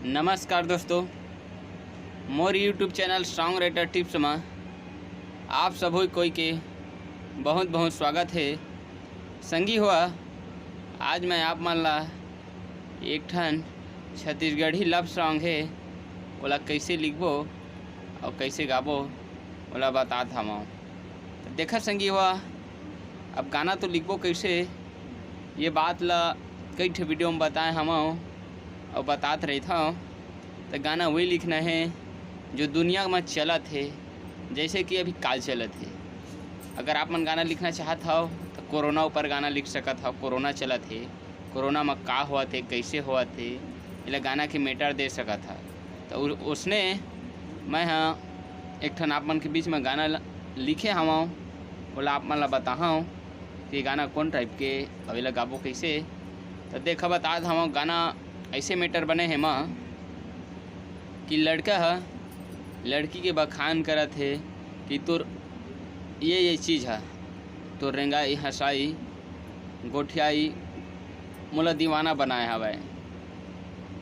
नमस्कार दोस्तों, मोर YouTube channel strong writer tips में आप सभी कोई के बहुत बहुत स्वागत है। संगी हुआ आज मैं आप मन ला एक ठन छत्तीसगढ़ी लव सॉन्ग है ओला कैसे लिखबो और कैसे गाबो ओला बतात हम। तो देखा संगी हुआ अब गाना तो लिखबो कैसे ये बात ला कई ठे वीडियो में बताए हम और बतात रही था। तो गाना वही लिखना है जो दुनिया में चलत है, जैसे कि अभी काल चलत है। अगर आप मन गाना लिखना चाहत हो तो कोरोना ऊपर गाना लिख सकत हो। कोरोना चलत है, कोरोना में का हुआ थे, कैसे हुआ थे, इला गाना के मैटर दे सकत था। तो उसने मैं हाँ एक ठन आप मन के बीच में गाना लिखे हम बोला आप मन ला बताऊँ कि ये गाना कौन टाइप के अभी ला गाबो कैसे। तो देखा बता हम गाना ऐसे मैटर बने हैं माँ कि लड़का है लड़की के बखान करत है कि तोर ये चीज़ है, तो रेंगाई हंसाई गोठियाई मोला दीवाना बनाए हवे,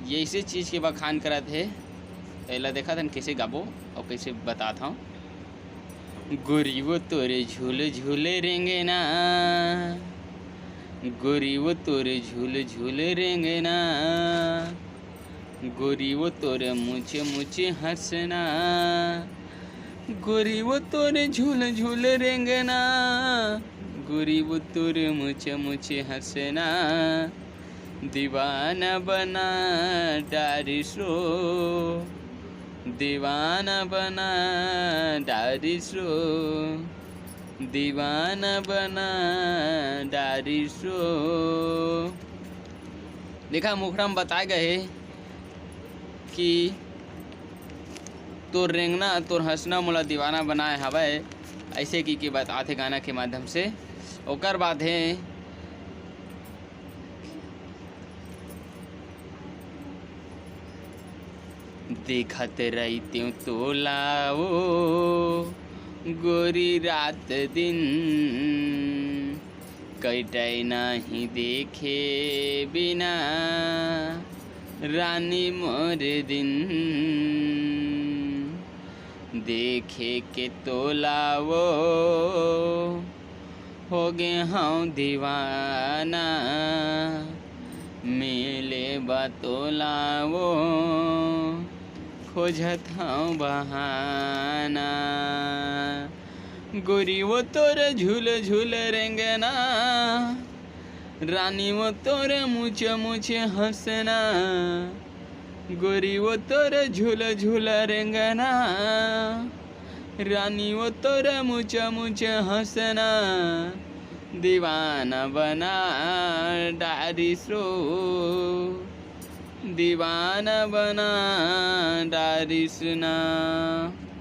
ये इसी चीज़ के बखान करत है। पहला देखा था कैसे गाबो और कैसे बताता हूँ। गोरी वो तोरे झूले झूले रेंगे ना, गोरी वो तोरे झूले झूले रेंगे ना, गोरी वो तोरे मुझे मुझे हंसना, गोरी वो तोरे झूले झूले रेंगे ना, गोरी वो तोरे मुझे मुझे हंसना, दीवाना बना डारी सो, दीवाना बना डारी सो, दीवाना बना डारी सो। देखा मुखड़ा में बताए गए कि तोर रेंगना तोर हंसना मोला दीवाना बनाए हवे, ऐसे की बताते गाना के माध्यम से। ओकर बाद है देखत रही त्यों तोलाओ गोरी रात दिन, कटे नहीं देखे बिना रानी मोर दिन, देखे के तोलाओ हो गे हाँ दीवाना, मिले बतोलाओ खोजत हूँ बहाना, गोरी वो तोरे झूले झूले रेंगे ना, रानी वो तोरे मुझे मुझे हंसना, गोरी वो तोरे झूले झूले रेंगे ना, रानी वो तोरे मुझे मुझे हंसना, दीवाना बना डारी सो, दीवाना बना डारी सुना।